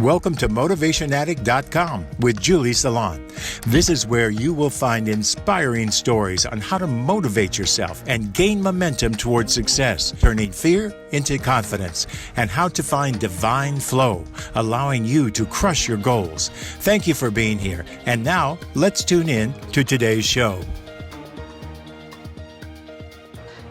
Welcome to MotivationAddict.com with Julie Saillant. This is where you will find inspiring stories on how to motivate yourself and gain momentum towards success, turning fear into confidence, and how to find divine flow, allowing you to crush your goals. Thank you for being here. And now, let's tune in to today's show.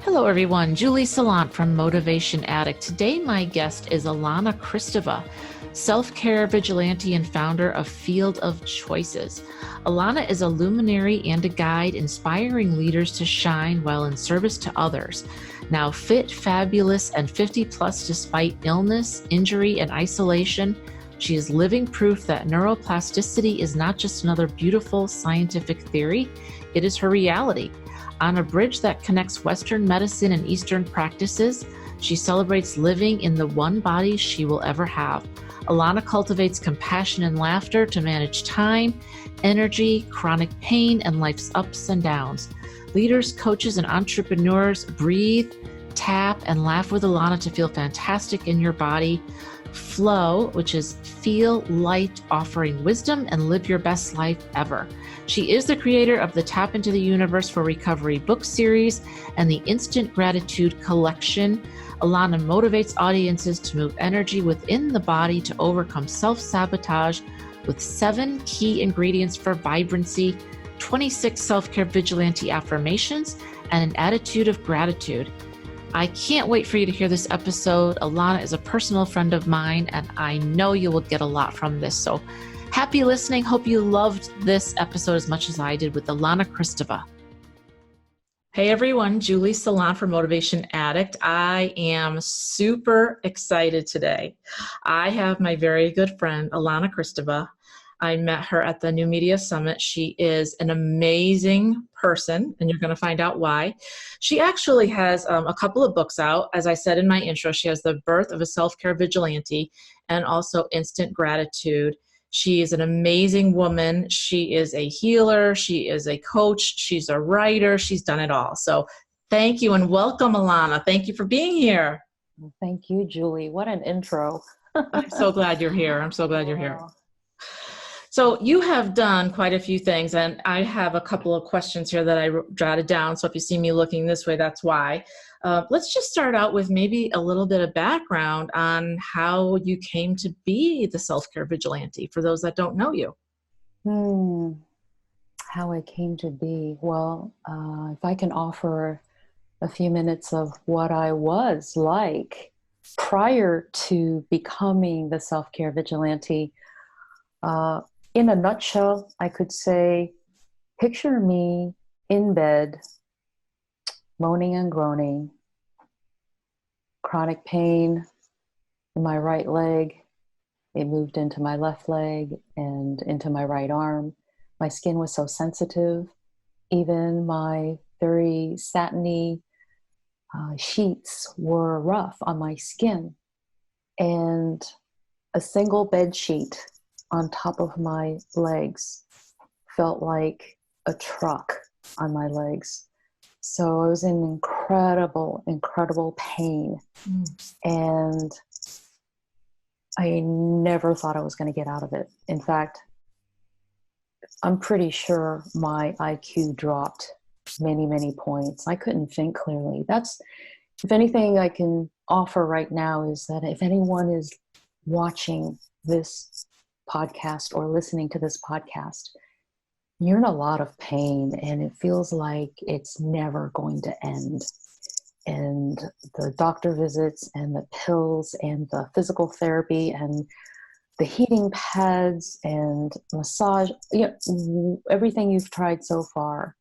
Hello everyone, Julie Saillant from Motivation Addict. Today my guest is Ilana Kristeva, self-care vigilante and founder of Field of Choices. Ilana is a luminary and a guide inspiring leaders to shine while in service to others. Now fit, fabulous, and 50 plus despite illness, injury, and isolation, she is living proof that neuroplasticity is not just another beautiful scientific theory, it is her reality. On a bridge that connects Western medicine and Eastern practices, she celebrates living in the one body she will ever have. Ilana cultivates compassion and laughter to manage time, energy, chronic pain, and life's ups and downs. Leaders, coaches, and entrepreneurs breathe, tap, and laugh with Ilana to feel fantastic in your body. Flow, which is feel light, offering wisdom and live your best life ever. She is the creator of the Tap into the Universe for Recovery book series and the Instant Gratitude collection. Ilana motivates audiences to move energy within the body to overcome self-sabotage with 7 key ingredients for vibrancy, 26 self-care vigilante affirmations, and an attitude of gratitude. I can't wait for you to hear this episode. Ilana is a personal friend of mine, and I know you will get a lot from this. So happy listening. Hope you loved this episode as much as I did with Ilana Kristeva. Hey everyone, Julie Saillant for Motivation Addict. I am super excited today. I have my very good friend, Ilana Kristeva. I met her at the New Media Summit. She is an amazing person, and you're going to find out why. She actually has a couple of books out. As I said in my intro, she has The Birth of a Self-Care Vigilante and also Instant Gratitude. She is an amazing woman. She is a healer. She is a coach. She's a writer. She's done it all. So thank you and welcome, Ilana. Thank you for being here. Thank you, Julie. What an intro. I'm so glad you're here. I'm so glad you're here. So you have done quite a few things, and I have a couple of questions here that I jotted down. So if you see me looking this way, that's why. Let's just start out with maybe a little bit of background on how you came to be the self-care vigilante for those that don't know you. How I came to be. Well, if I can offer a few minutes of what I was like prior to becoming the self-care vigilante, in a nutshell, I could say, picture me in bed, moaning and groaning, chronic pain in my right leg. It moved into my left leg and into my right arm. My skin was so sensitive. Even my very satiny sheets were rough on my skin. And a single bed sheet on top of my legs felt like a truck on my legs. So I was in incredible, incredible pain. And I never thought I was going to get out of it. In fact, I'm pretty sure my IQ dropped many, many points. I couldn't think clearly. If anything I can offer right now is that if anyone is watching this podcast or listening to this podcast, you're in a lot of pain and it feels like it's never going to end. And the doctor visits and the pills and the physical therapy and the heating pads and massage, everything you've tried so far,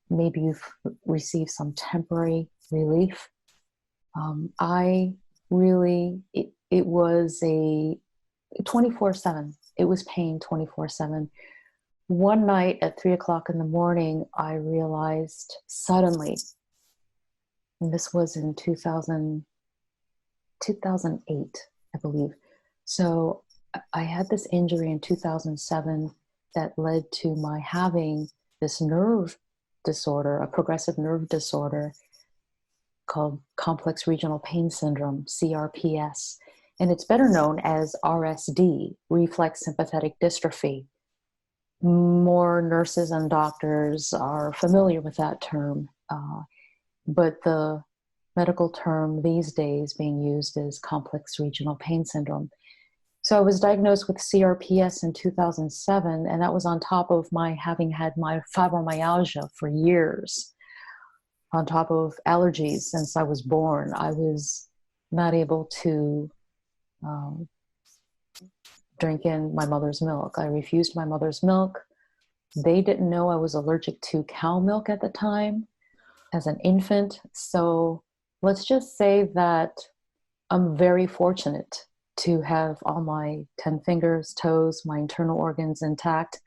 maybe you've received some temporary relief. It was a 24/7. It was pain 24/7. One night at 3:00 in the morning, I realized suddenly, and this was in 2008, I believe. So I had this injury in 2007 that led to my having this nerve disorder, a progressive nerve disorder called complex regional pain syndrome, CRPS. and it's better known as RSD, reflex sympathetic dystrophy. More nurses and doctors are familiar with that term, but the medical term these days being used is complex regional pain syndrome. So I was diagnosed with CRPS in 2007, and that was on top of my having had my fibromyalgia for years, on top of allergies since I was born. I was not able to drink in my mother's milk. I refused my mother's milk. They didn't know I was allergic to cow milk at the time as an infant. So let's just say that I'm very fortunate to have all my 10 fingers, toes, my internal organs intact,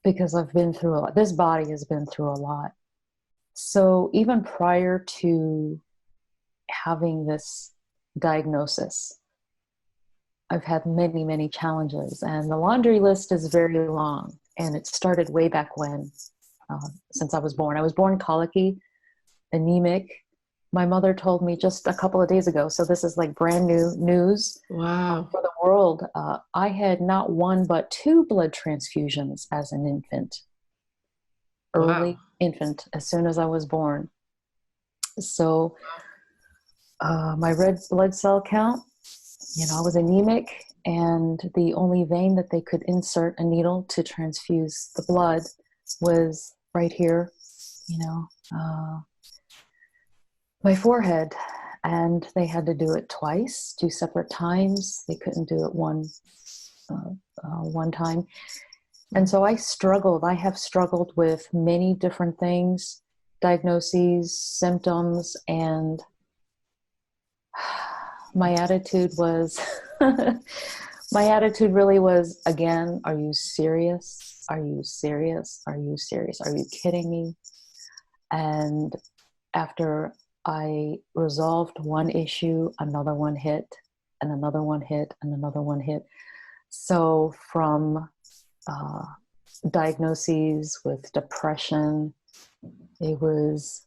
because I've been through a lot. This body has been through a lot. So even prior to having this diagnosis, I've had many, many challenges, and the laundry list is very long. And it started way back when, since I was born. I was born colicky, anemic. My mother told me just a couple of days ago, so this is like brand new news. Wow. For the world. I had not one but 2 blood transfusions as an infant. Early infant, as soon as I was born. So my red blood cell count, I was anemic, and the only vein that they could insert a needle to transfuse the blood was right here, my forehead. And they had to do it twice, 2 separate times. They couldn't do it one time. And so I struggled. I have struggled with many different things, diagnoses, symptoms, and my attitude was, my attitude really was, again, are you serious? Are you serious? Are you serious? Are you kidding me? And after I resolved one issue, another one hit, and another one hit, and another one hit. So from diagnoses with depression, it was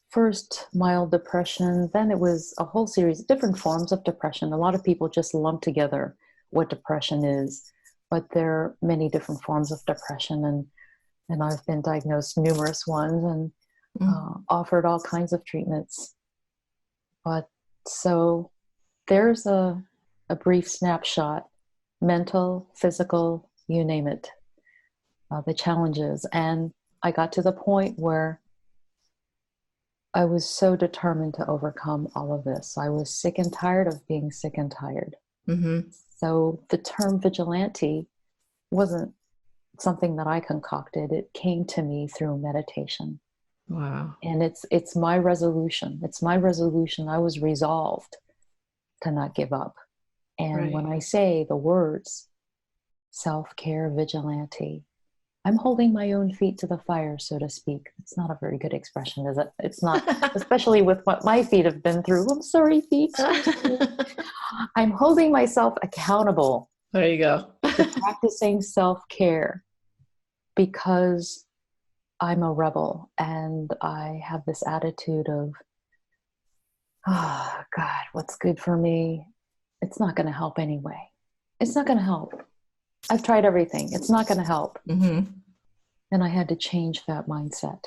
first mild depression, then it was a whole series of different forms of depression. A lot of people just lump together what depression is, but there are many different forms of depression, and I've been diagnosed numerous ones, and offered all kinds of treatments. But so there's a brief snapshot, mental, physical, you name it, the challenges. And I got to the point where I was so determined to overcome all of this. I was sick and tired of being sick and tired. Mm-hmm. So the term vigilante wasn't something that I concocted. It came to me through meditation. Wow. And it's my resolution. It's my resolution. I was resolved to not give up. And when I say the words self-care, vigilante, I'm holding my own feet to the fire, so to speak. It's not a very good expression, is it? It's not, especially with what my feet have been through. I'm sorry, feet. I'm holding myself accountable. There you go. To practicing self-care, because I'm a rebel, and I have this attitude of, oh, God, what's good for me? It's not going to help anyway. It's not going to help. I've tried everything. It's not going to help. Mm-hmm. And I had to change that mindset.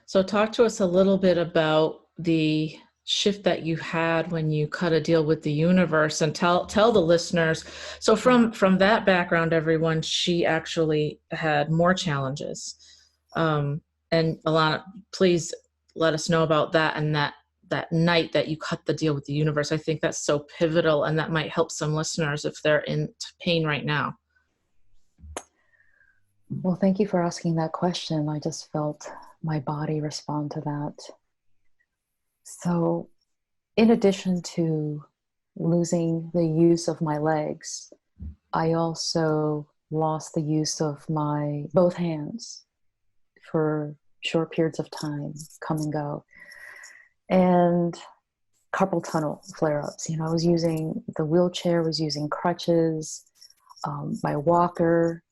So talk to us a little bit about the shift that you had when you cut a deal with the universe, and tell the listeners. So from that background, everyone, she actually had more challenges. And Ilana, please let us know about that, and that night that you cut the deal with the universe. I think that's so pivotal, and that might help some listeners if they're in pain right now. Well, thank you for asking that question. I just felt my body respond to that. So in addition to losing the use of my legs, I also lost the use of my both hands for short periods of time, come and go. And carpal tunnel flare-ups. I was using the wheelchair, was using crutches, my walker,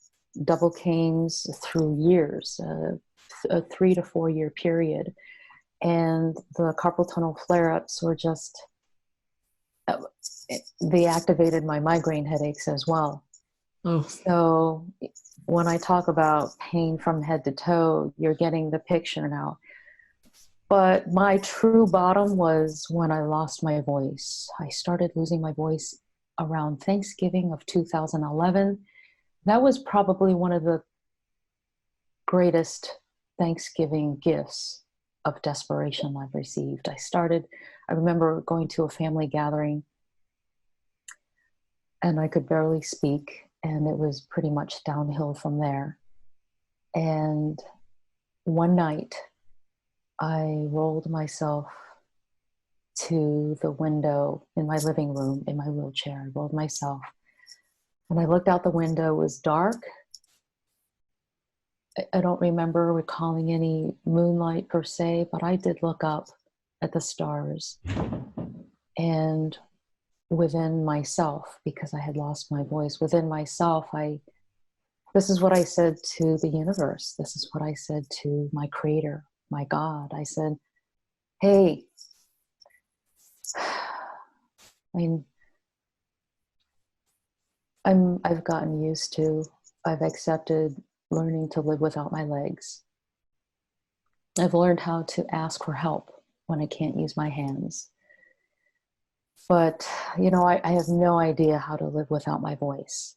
double canes through years, a 3 to 4 year period. And the carpal tunnel flare-ups were just they activated my migraine headaches as well. Oh, So when I talk about pain from head to toe, you're getting the picture now. But my true bottom was when I lost my voice. I started losing my voice around Thanksgiving of 2011. That was probably one of the greatest Thanksgiving gifts of desperation I've received. I remember going to a family gathering and I could barely speak, and it was pretty much downhill from there. And one night, I rolled myself to the window in my living room in my wheelchair. I rolled myself. When I looked out the window, it was dark. I don't remember recalling any moonlight per se, but I did look up at the stars. And within myself, because I had lost my voice, within myself, this is what I said to the universe. This is what I said to my creator, my God. I said, hey, I've gotten used to, I've accepted learning to live without my legs. I've learned how to ask for help when I can't use my hands. But, I have no idea how to live without my voice.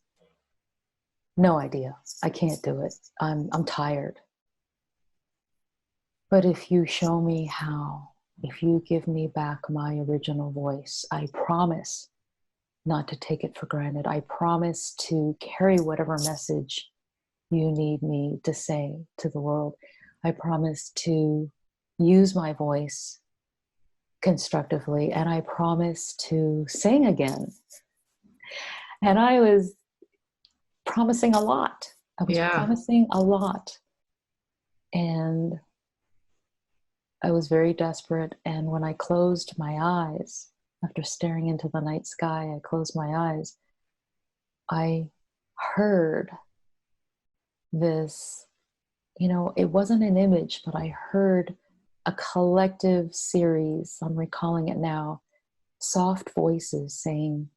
No idea. I can't do it. I'm tired. But if you show me how, if you give me back my original voice, I promise not to take it for granted. I promise to carry whatever message you need me to say to the world. I promise to use my voice constructively, and I promise to sing again. And I was promising a lot. Promising a lot. And I was very desperate. And when I closed my eyes, after staring into the night sky, I closed my eyes. I heard this, it wasn't an image, but I heard a collective series, I'm recalling it now, soft voices saying,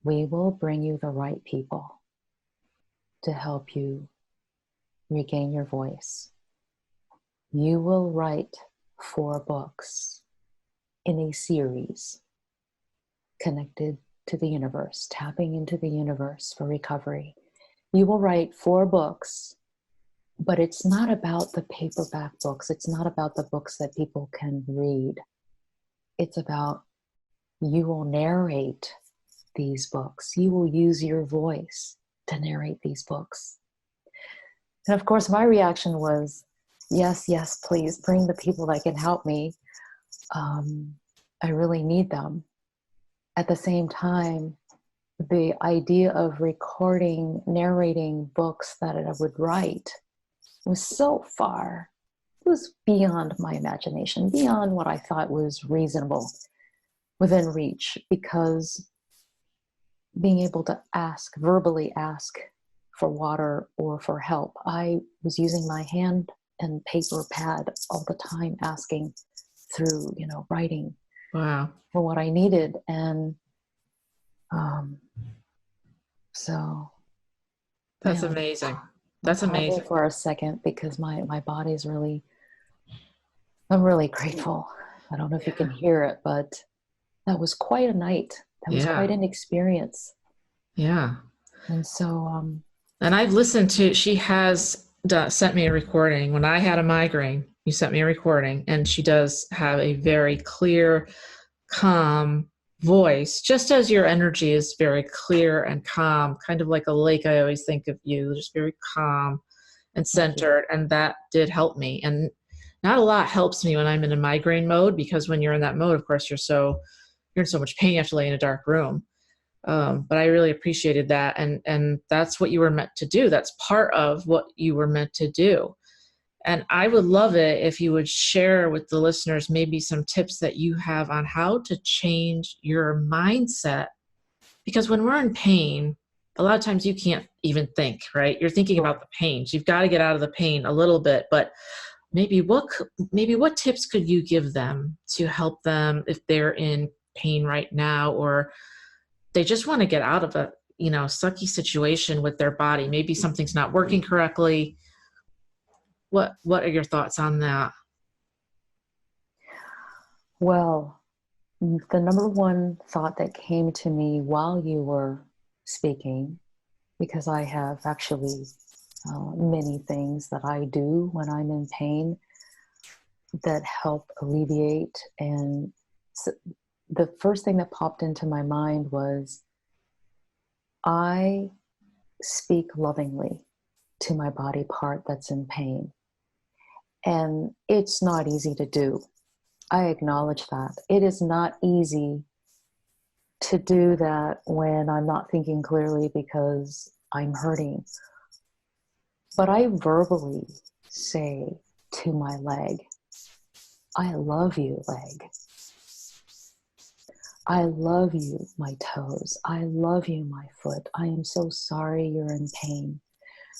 we will bring you the right people to help you regain your voice. You will write 4 books in a series connected to the universe, tapping into the universe for recovery. You will write 4 books, but it's not about the paperback books. It's not about the books that people can read. It's about you will narrate these books. You will use your voice to narrate these books. And of course, my reaction was, yes, please bring the people that can help me. I really need them. At the same time, the idea of recording, narrating books that I would write was so far, it was beyond my imagination, beyond what I thought was reasonable, within reach, because being able to verbally ask for water or for help, I was using my hand and paper pad all the time, asking through, writing. wow. For what I needed. And so That's amazing. That's amazing. For a second, because my body's really, I'm really grateful. I don't know if you can hear it, but that was quite a night. That was quite an experience. Yeah. And so and I've listened to, she has sent me a recording when I had a migraine. You sent me a recording, and she does have a very clear, calm voice, just as your energy is very clear and calm, kind of like a lake. I always think of you, just very calm and centered. And that did help me. And not a lot helps me when I'm in a migraine mode, because when you're in that mode, of course, you're in so much pain, you have to lay in a dark room. But I really appreciated that. And that's what you were meant to do. That's part of what you were meant to do. And I would love it if you would share with the listeners maybe some tips that you have on how to change your mindset. Because when we're in pain, a lot of times you can't even think, right? You're thinking about the pain. So you've got to get out of the pain a little bit. But maybe what tips could you give them to help them if they're in pain right now, or they just want to get out of a, sucky situation with their body. Maybe something's not working correctly. What are your thoughts on that? Well, the number one thought that came to me while you were speaking, because I have actually many things that I do when I'm in pain that help alleviate. And so the first thing that popped into my mind was, I speak lovingly to my body part that's in pain. And it's not easy to do. I acknowledge that. It is not easy to do that when I'm not thinking clearly because I'm hurting. But I verbally say to my leg, I love you, leg. I love you, my toes. I love you, my foot. I am so sorry you're in pain.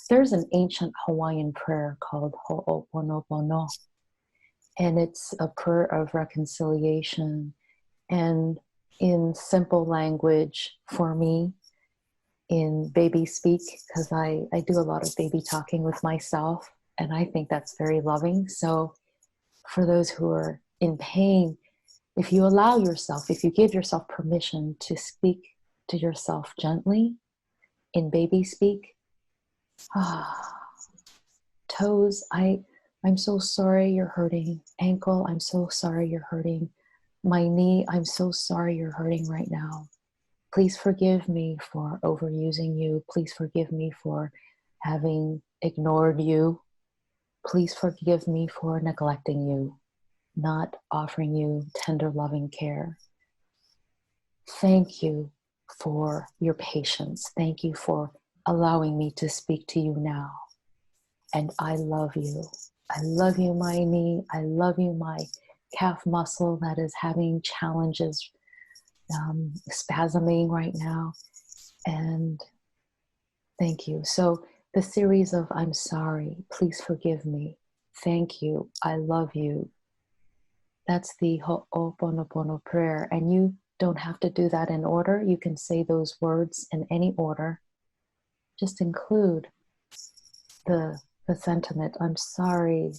There's an ancient Hawaiian prayer called Ho'oponopono, and it's a prayer of reconciliation. And in simple language for me, in baby speak, because I do a lot of baby talking with myself, and I think that's very loving. So for those who are in pain, if you allow yourself, if you give yourself permission to speak to yourself gently in baby speak, toes, I'm so sorry you're hurting. Ankle, I'm so sorry you're hurting. My knee, I'm so sorry you're hurting right now. Please forgive me for overusing you. Please forgive me for having ignored you. Please forgive me for neglecting you, not offering you tender, loving care. Thank you for your patience. Thank you for allowing me to speak to you now. And I love you. I love you, my knee. I love you, my calf muscle that is having challenges, spasming right now. And thank you. So the series of I'm sorry, please forgive me, thank you, I love you, that's the Ho'oponopono prayer. And you don't have to do that in order. You can say those words in any order. Just include the sentiment, I'm sorry,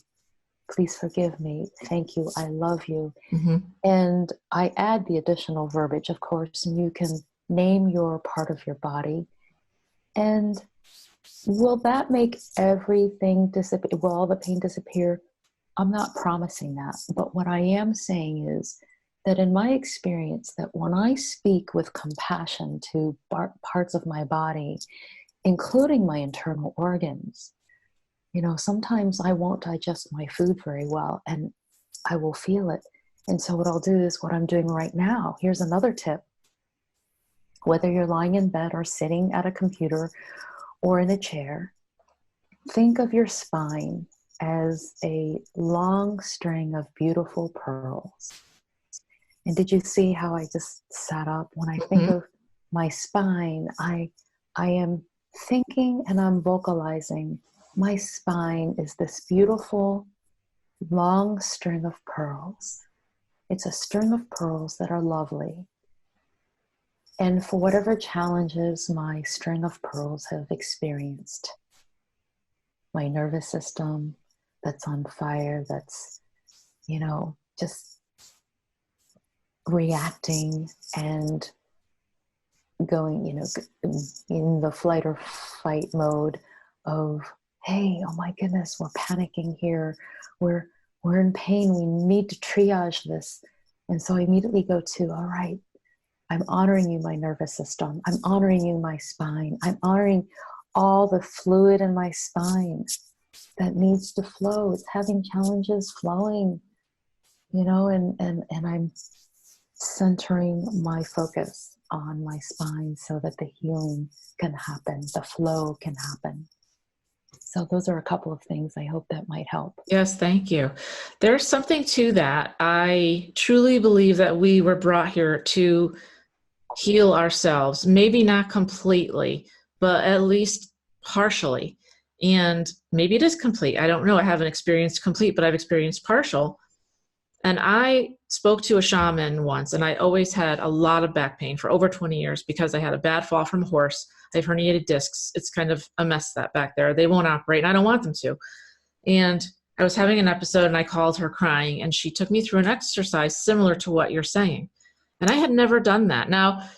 please forgive me, thank you, I love you. Mm-hmm. And I add the additional verbiage, of course, and you can name your part of your body. And will that make everything disappear? Will all the pain disappear? I'm not promising that. But what I am saying is that in my experience, that when I speak with compassion to parts of my body, including my internal organs, sometimes I won't digest my food very well and I will feel it. And so what I'll do is what I'm doing right now. Here's another tip. Whether you're lying in bed or sitting at a computer or in a chair, think of your spine as a long string of beautiful pearls. And did you see how I just sat up? When I think of my spine, I am thinking and I'm vocalizing, my spine is this beautiful long string of pearls. It's a string of pearls that are lovely. And for whatever challenges my string of pearls have experienced, my nervous system that's on fire, that's, just reacting and going, in the flight or fight mode of, hey, oh my goodness, we're panicking here. We're in pain. We need to triage this. And so I immediately go to, all right, I'm honoring you, my nervous system. I'm honoring you, my spine. I'm honoring all the fluid in my spine that needs to flow. It's having challenges flowing, and I'm centering my focus on my spine so that the healing can happen, the flow can happen. So those are a couple of things I hope that might help. Yes, thank you. There's something to that. I truly believe that we were brought here to heal ourselves, maybe not completely, but at least partially. And maybe it is complete. I don't know. I haven't experienced complete, but I've experienced partial. And I spoke to a shaman once, and I always had a lot of back pain for over 20 years because I had a bad fall from a horse. I have herniated discs. It's kind of a mess that back there. They won't operate, and I don't want them to. And I was having an episode, and I called her crying, and she took me through an exercise similar to what you're saying. And I had never done that. Now,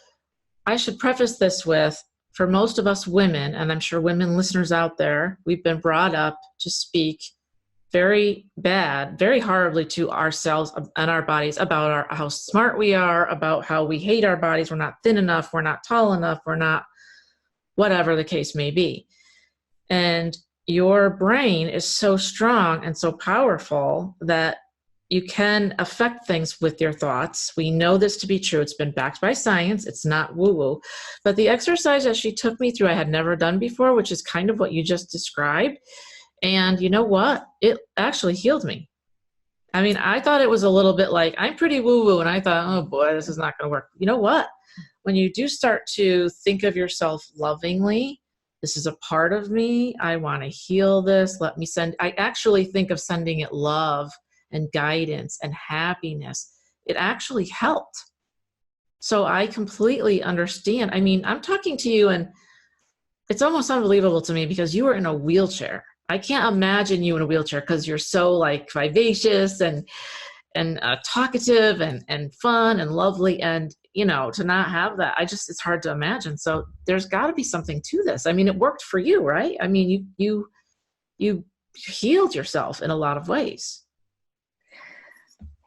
I should preface this with, for most of us women, and I'm sure women listeners out there, we've been brought up to speak very bad, very horribly to ourselves and our bodies about how smart we are, about how we hate our bodies. We're not thin enough. We're not tall enough. We're not whatever the case may be. And your brain is so strong and so powerful that you can affect things with your thoughts. We know this to be true. It's been backed by science. It's not woo-woo. But the exercise that she took me through, I had never done before, which is kind of what you just described. And you know what? It actually healed me. I mean, I thought it was a little bit like, I'm pretty woo-woo, and I thought, oh boy, this is not going to work. You know what? When you do start to think of yourself lovingly, this is a part of me. I want to heal this. I actually think of sending it love and guidance and happiness. It actually helped. So I completely understand. I mean, I'm talking to you, and it's almost unbelievable to me because you were in a wheelchair. I can't imagine you in a wheelchair because you're so like vivacious and talkative and fun and lovely, and you know, to not have that, it's hard to imagine. So there's got to be something to this. I mean, it worked for you, right? I mean, you healed yourself in a lot of ways.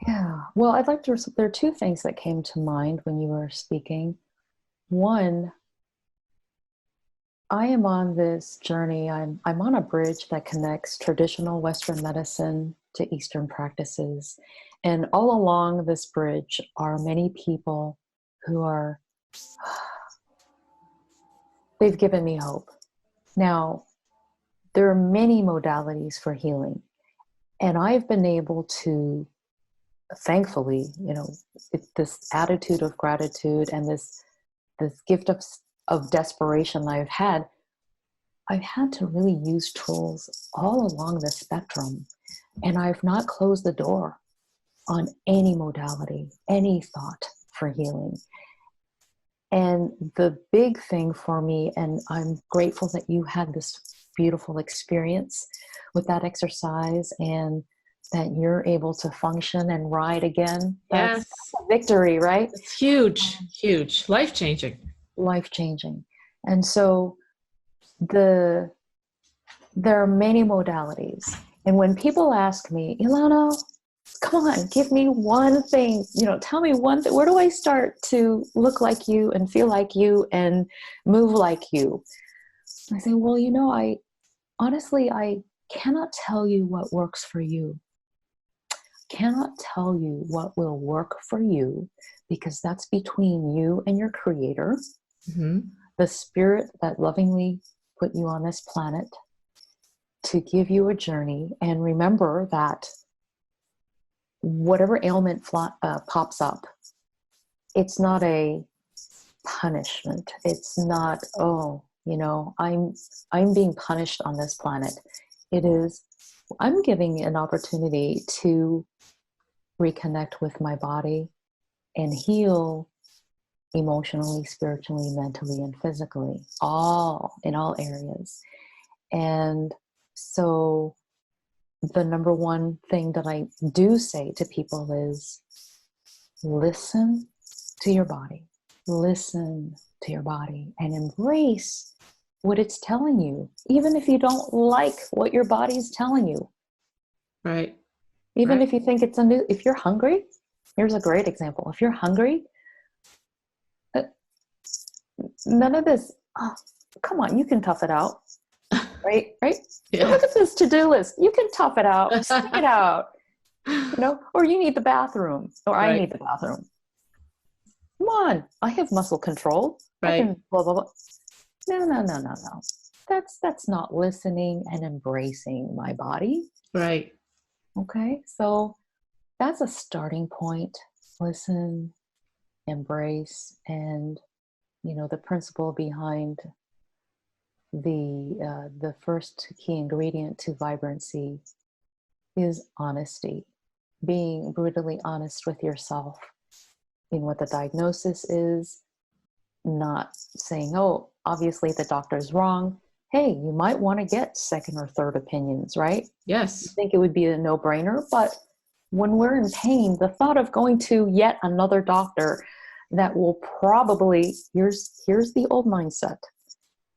Yeah. Well, there are two things that came to mind when you were speaking. One, I am on this journey. I'm on a bridge that connects traditional Western medicine to Eastern practices. And all along this bridge are many people who they've given me hope. Now, there are many modalities for healing. And I've been able to, thankfully, this attitude of gratitude and this gift of desperation I've had to really use tools all along the spectrum. And I've not closed the door on any modality, any thought for healing. And the big thing for me, and I'm grateful that you had this beautiful experience with that exercise and that you're able to function and ride again. That's a victory, right? It's huge, huge, life-changing. Life-changing. And so there are many modalities. And when people ask me, Ilana, come on, give me one thing, tell me one thing. Where do I start to look like you and feel like you and move like you? I say, well, I honestly cannot tell you what works for you. Cannot tell you what will work for you because that's between you and your creator, the spirit that lovingly put you on this planet to give you a journey. And remember that whatever ailment pops up, it's not a punishment. It's not, I'm being punished on this planet. It is, I'm giving an opportunity to reconnect with my body and heal emotionally, spiritually, mentally, and physically, in all areas. And so the number one thing that I do say to people is listen to your body. Listen to your body and embrace what it's telling you, even if you don't like what your body's telling you. Right. Even if you think if you're hungry, here's a great example. If you're hungry, none of this, come on, you can tough it out. Right? Yeah. Look at this to-do list. You can tough it out. Stick it out. Or you need the bathroom. Or I need the bathroom. Come on. I have muscle control. Right. I can blah, blah, blah. No. That's not listening and embracing my body. Right. Okay. So that's a starting point. Listen, embrace, and the principle behind the first key ingredient to vibrancy is honesty. being brutally honest with yourself in what the diagnosis is, not saying, oh, obviously the doctor's wrong. Hey, you might want to get second or third opinions, right? Yes. I think it would be a no-brainer, but when we're in pain, the thought of going to yet another doctor that will probably, here's the old mindset,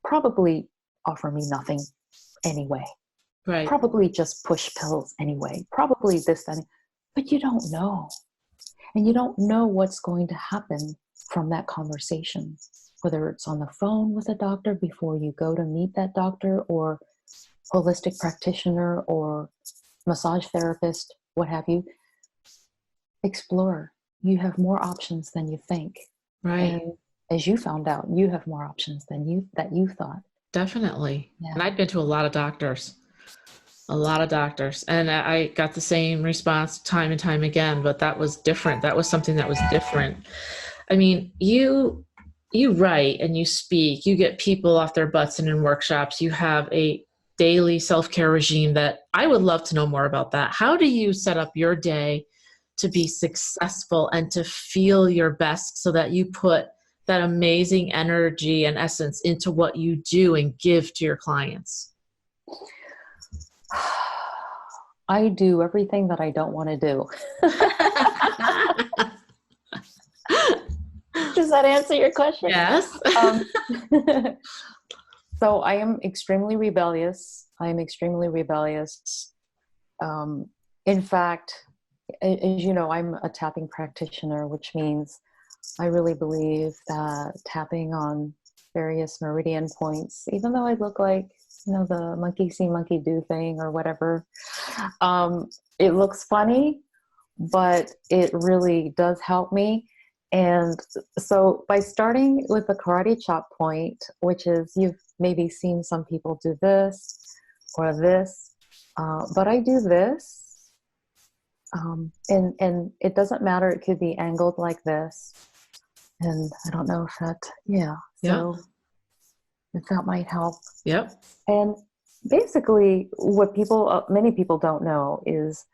probably offer me nothing anyway. Right. Probably just push pills anyway. Probably this, that, but you don't know. And you don't know what's going to happen from that conversation, whether it's on the phone with a doctor before you go to meet that doctor, or holistic practitioner or massage therapist, what have you. Explore. You have more options than you think. Right. And as you found out, you have more options than you thought. Definitely. Yeah. And I've been to a lot of doctors. And I got the same response time and time again, but that was different. That was something that was different. I mean, you write and you speak, you get people off their butts and in workshops, you have a daily self-care regime that I would love to know more about that. How do you set up your day to be successful and to feel your best so that you put that amazing energy and essence into what you do and give to your clients? I do everything that I don't want to do. Does that answer your question? Yes. So I am extremely rebellious. In fact, as you know, I'm a tapping practitioner, which means I really believe that tapping on various meridian points, even though I look like, the monkey see, monkey do thing or whatever, it looks funny, but it really does help me. And so by starting with the karate chop point, which is, you've maybe seen some people do this or this, but I do this. And it doesn't matter. It could be angled like this. And I don't know if that, so if that might help. Yep. And basically what many people don't know is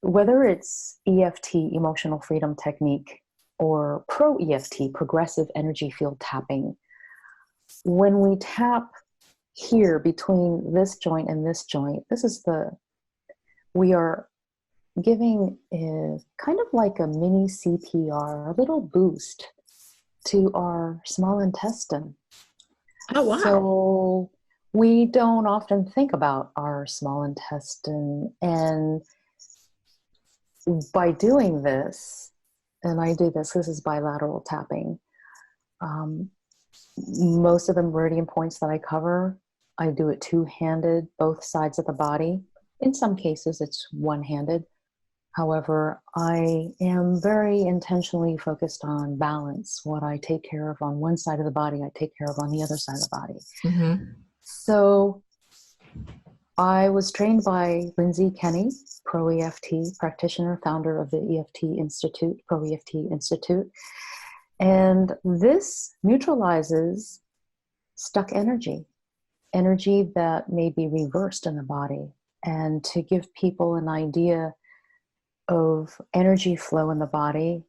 whether it's EFT, emotional freedom technique, or pro EFT, progressive energy field tapping, when we tap here between this joint and this joint, we are giving kind of like a mini CPR, a little boost to our small intestine. Oh, wow. So we don't often think about our small intestine. And by doing this, and I do this is bilateral tapping. Most of the meridian points that I cover, I do it two-handed, both sides of the body. In some cases, it's one-handed. However, I am very intentionally focused on balance. What I take care of on one side of the body, I take care of on the other side of the body. Mm-hmm. So I was trained by Lindsay Kenny, Pro EFT practitioner, founder of the EFT Institute, Pro EFT Institute. And this neutralizes stuck energy that may be reversed in the body. And to give people an idea of energy flow in the body,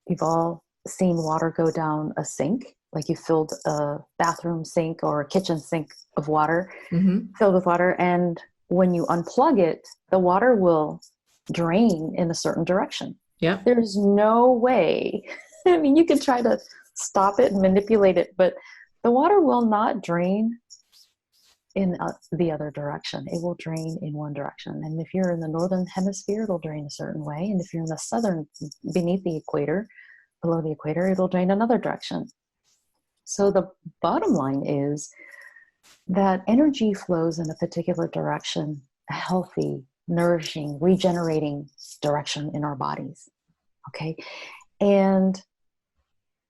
you've all seen water go down a sink, like you filled a bathroom sink or a kitchen sink of water, filled with water. And when you unplug it, the water will drain in a certain direction. Yeah. There's no way. I mean, you can try to stop it and manipulate it, but the water will not drain in the other direction. It will drain in one direction. And if you're in the northern hemisphere, it'll drain a certain way. And if you're in the southern, beneath the equator, below the equator, it'll drain another direction. So the bottom line is that energy flows in a particular direction, a healthy, nourishing, regenerating direction in our bodies. Okay. And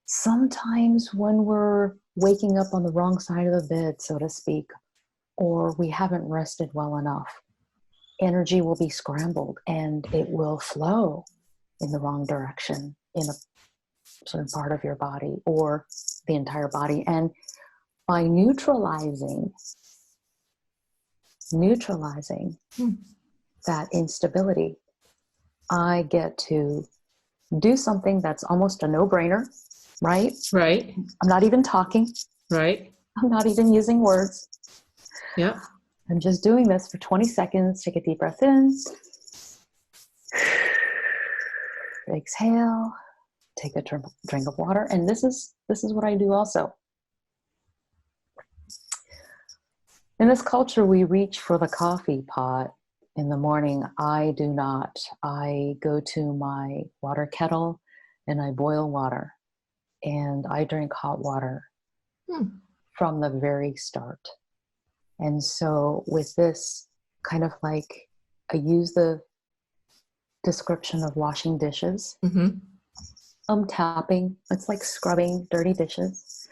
sometimes when we're waking up on the wrong side of the bed, so to speak, or we haven't rested well enough, energy will be scrambled and it will flow in the wrong direction in a certain part of your body or the entire body. And by neutralizing that instability, I get to do something that's almost a no-brainer, right? Right. I'm not even talking. Right. I'm not even using words. Yep. I'm just doing this for 20 seconds. Take a deep breath in. Exhale. Take a drink of water. And this is what I do also. In this culture, we reach for the coffee pot in the morning. I do not. I go to my water kettle and I boil water. And I drink hot water from the very start. And so with this, kind of like, I use the description of washing dishes. Tapping. It's like scrubbing dirty dishes.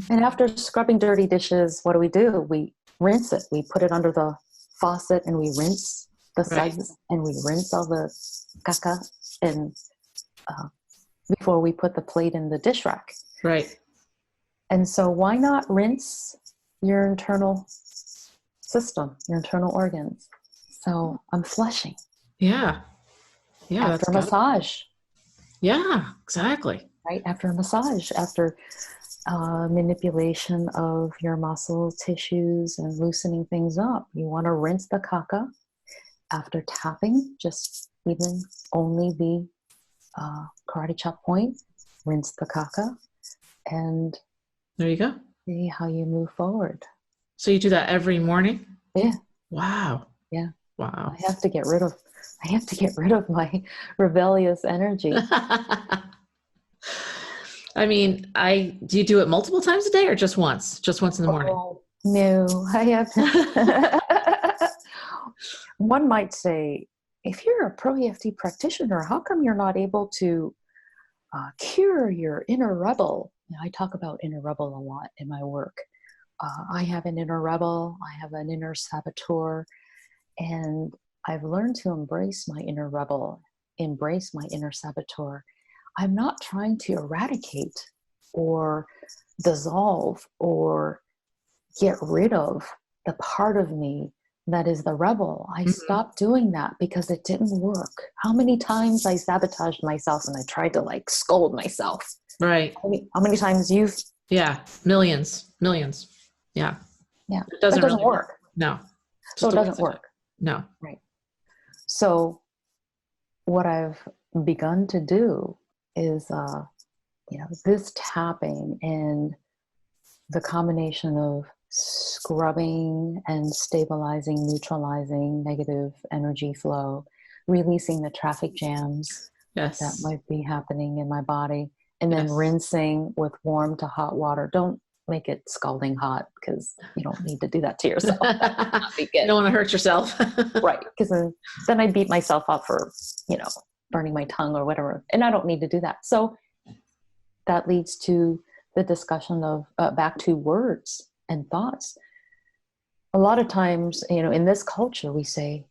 And after scrubbing dirty dishes, what do? We rinse it. We put it under the faucet and we rinse the suds and we rinse all the caca and before we put the plate in the dish rack. Right. And so why not rinse your internal system, your internal organs? So I'm flushing. Yeah. Yeah. After a massage. Yeah, exactly. Right. After a massage, after manipulation of your muscle tissues and loosening things up, you want to rinse the caca. After tapping, just even only the karate chop point, rinse the caca, and there you go. See how you move forward. So you do that every morning? Yeah. Wow. Yeah. Wow. I have to get rid of my rebellious energy. I mean, do you do it multiple times a day or just once? Just once in the morning? Oh, no, I have. One might say, if you're a pro EFT practitioner, how come you're not able to cure your inner rebel? I talk about inner rebel a lot in my work. I have an inner rebel. I have an inner saboteur. And I've learned to embrace my inner rebel, embrace my inner saboteur. I'm not trying to eradicate or dissolve or get rid of the part of me that is the rebel. I stopped doing that because it didn't work. How many times I sabotaged myself and I tried to like scold myself. Right. How many times you've... Yeah. Millions. Yeah. Yeah. It doesn't really work. No. So it doesn't work. No. Right. So what I've begun to do is, this tapping and the combination of scrubbing and stabilizing, neutralizing negative energy flow, releasing the traffic jams that might be happening in my body, and then rinsing with warm to hot water. Don't make it scalding hot because you don't need to do that to yourself. You don't want to hurt yourself. Right. Because then I beat myself up for, burning my tongue or whatever. And I don't need to do that. So that leads to the discussion of back to words and thoughts. A lot of times, in this culture, we say,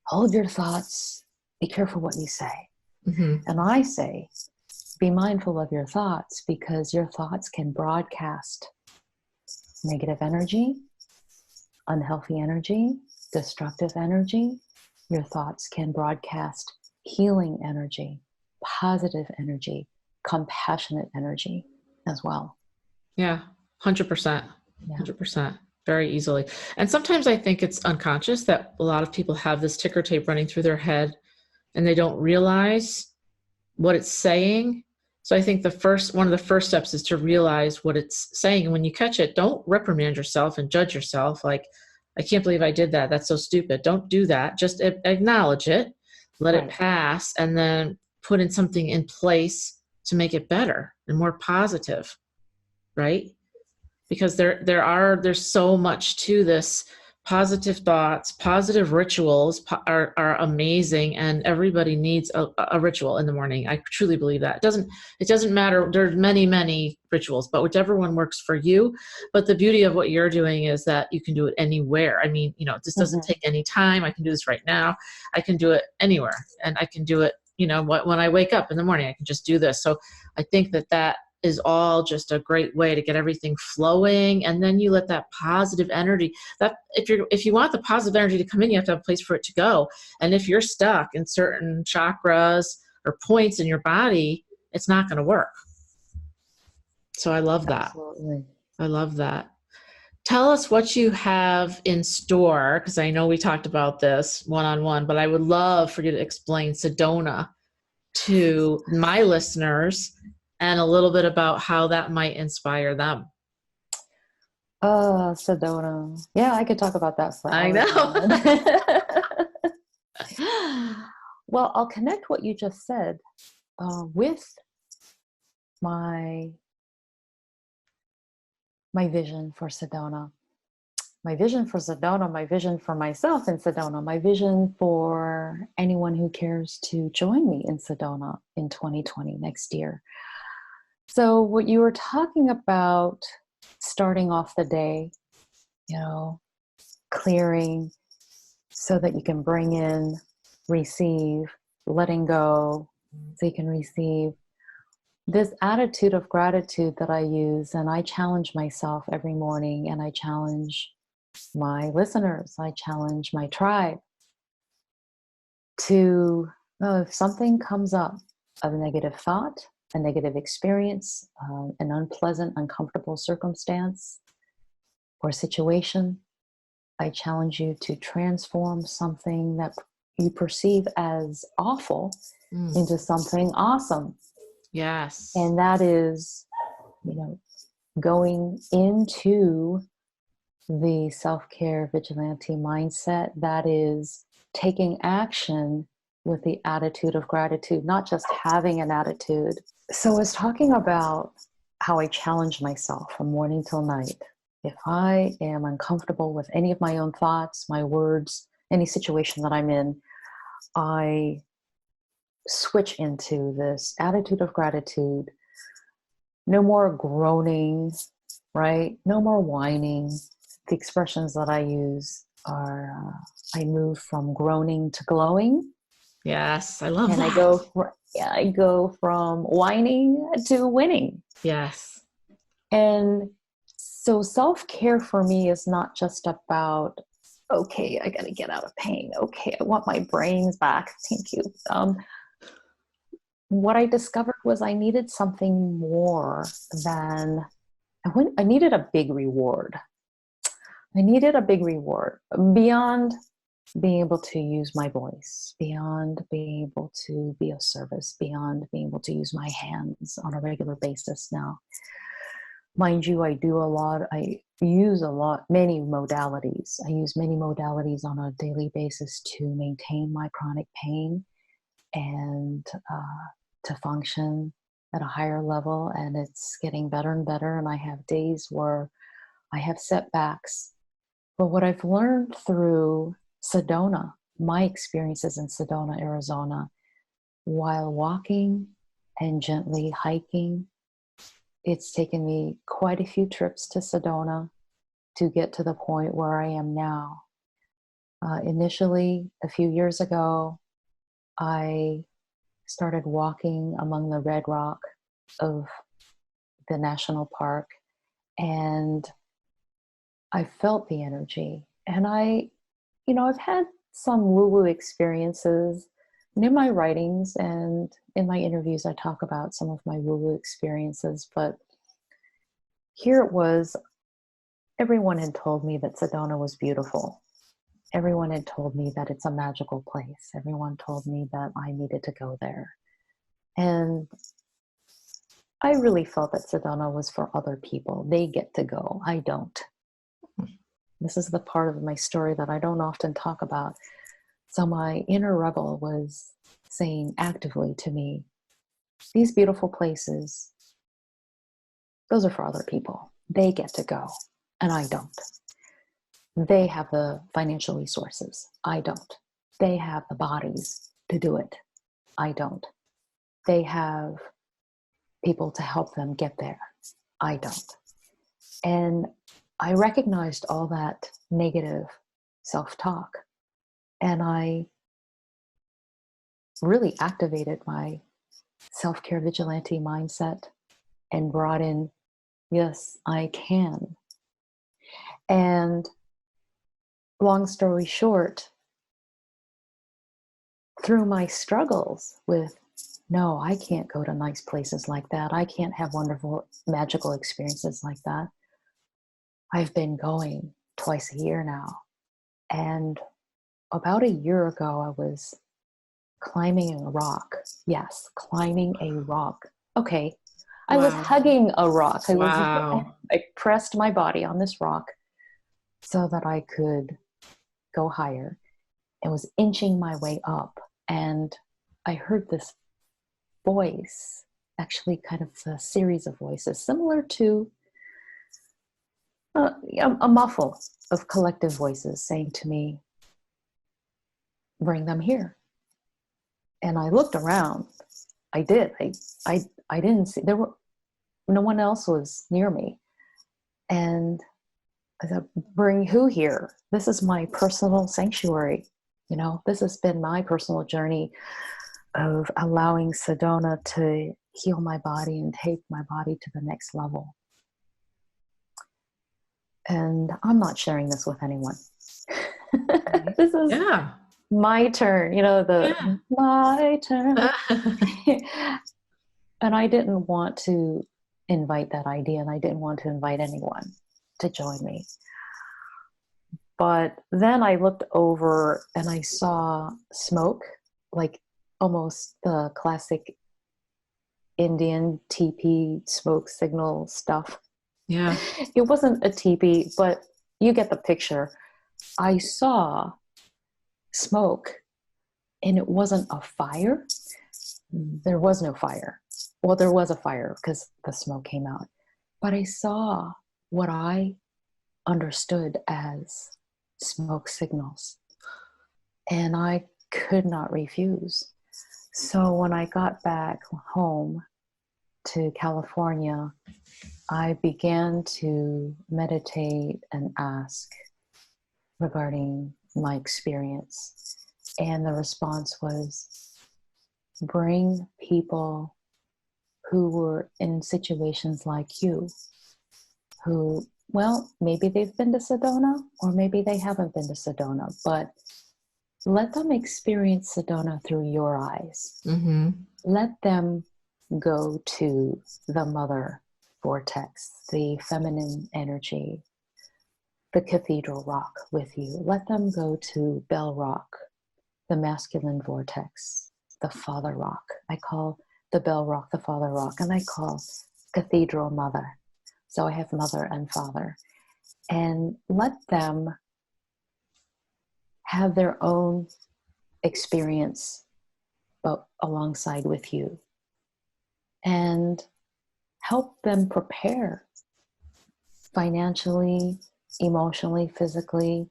hold your thoughts, be careful what you say. And I say, be mindful of your thoughts because your thoughts can broadcast negative energy, unhealthy energy, destructive energy. Your thoughts can broadcast healing energy, positive energy, compassionate energy as well. Yeah, 100%. 100%. Very easily. And sometimes I think it's unconscious that a lot of people have this ticker tape running through their head and they don't realize what it's saying. So I think one of the first steps is to realize what it's saying. And when you catch it, don't reprimand yourself and judge yourself. Like, I can't believe I did that. That's so stupid. Don't do that. Just acknowledge it, let it pass, and then put in something in place to make it better and more positive, right? Because there's so much to this. Positive thoughts, positive rituals are amazing, and everybody needs a ritual in the morning. I truly believe that. It doesn't matter. There's many rituals, but whichever one works for you. But the beauty of what you're doing is that you can do it anywhere. I mean, this doesn't take any time. I can do this right now. I can do it anywhere, and I can do it, when I wake up in the morning, I can just do this. So I think that is all just a great way to get everything flowing. And then you let that positive energy, that if you want the positive energy to come in, you have to have a place for it to go. And if you're stuck in certain chakras or points in your body, it's not going to work. So I love that. Absolutely. I love that. Tell us what you have in store, because I know we talked about this one-on-one, but I would love for you to explain Sedona to my listeners and a little bit about how that might inspire them. Sedona. Yeah, I could talk about that for I hours. know. Well, I'll connect what you just said with my vision for Sedona. My vision for Sedona, my vision for myself in Sedona, my vision for anyone who cares to join me in Sedona in 2020, next year. So what you were talking about, starting off the day, clearing so that you can bring in, receive, letting go so you can receive. This attitude of gratitude that I use, and I challenge myself every morning, and I challenge my listeners, I challenge my tribe to, if something comes up, a negative thought, a negative experience, an unpleasant, uncomfortable circumstance or situation, I challenge you to transform something that you perceive as awful into something awesome. Yes. And that is, going into the self-care vigilante mindset. That is taking action with the attitude of gratitude, not just having an attitude. So I was talking about how I challenge myself from morning till night. If I am uncomfortable with any of my own thoughts, my words, any situation that I'm in, I switch into this attitude of gratitude. No more groaning, right? No more whining. The expressions that I use are, I move from groaning to glowing. Yes, I love and that. I go from whining to winning. Yes. And so self-care for me is not just about, okay, I got to get out of pain. Okay, I want my brains back. Thank you. What I discovered was I needed something more than, I needed a big reward. I needed a big reward beyond being able to use my voice, beyond being able to be of service, beyond being able to use my hands on a regular basis now. Mind you, I use many modalities. I use many modalities on a daily basis to maintain my chronic pain and to function at a higher level. And it's getting better and better. And I have days where I have setbacks. But what I've learned through Sedona, my experiences in Sedona, Arizona, while walking and gently hiking, it's taken me quite a few trips to Sedona to get to the point where I am now. Initially, a few years ago, I started walking among the red rock of the national park, and I felt the energy. And I've had some woo-woo experiences. And in my writings and in my interviews, I talk about some of my woo-woo experiences, but here it was, everyone had told me that Sedona was beautiful. Everyone had told me that it's a magical place. Everyone told me that I needed to go there. And I really felt that Sedona was for other people. They get to go. I don't. This is the part of my story that I don't often talk about. So my inner rebel was saying actively to me, these beautiful places, those are for other people. They get to go, and I don't. They have the financial resources. I don't. They have the bodies to do it. I don't. They have people to help them get there. I don't. And I recognized all that negative self-talk, and I really activated my self-care vigilante mindset. and brought in, yes, I can. And long story short, through my struggles with, no, I can't go to nice places like that. I can't have wonderful, magical experiences like that. I've been going twice a year now. And about a year ago, I was climbing a rock. Yes, climbing a rock. Okay. I was hugging a rock. I pressed my body on this rock so that I could go higher, and was inching my way up. And I heard this voice, actually kind of a series of voices, similar to a muffle of collective voices saying to me, bring them here. And I looked around. I did. I didn't see, no one else was near me. And I said, bring who here? This is my personal sanctuary. You know, this has been my personal journey of allowing Sedona to heal my body and take my body to the next level. And I'm not sharing this with anyone. This is my turn, you know, my turn. And I didn't want to invite that idea, and I didn't want to invite anyone to join me. But then I looked over and I saw smoke, like almost the classic Indian teepee smoke signal stuff. Yeah. It wasn't a teepee, but you get the picture. I saw smoke, and it wasn't a fire. There was no fire. Well, there was a fire because the smoke came out. But I saw what I understood as smoke signals, and I could not refuse. So when I got back home to California, I began to meditate and ask regarding my experience. And the response was, bring people who were in situations like you, who, well, maybe they've been to Sedona, or maybe they haven't been to Sedona, but let them experience Sedona through your eyes. Mm-hmm. Let them go to the mother vortex, the feminine energy, the cathedral rock with you. Let them go to Bell Rock, the masculine vortex, the father rock. I call the Bell Rock the father rock, and I call cathedral mother. So I have mother and father. And let them have their own experience, but alongside with you. And help them prepare financially, emotionally, physically,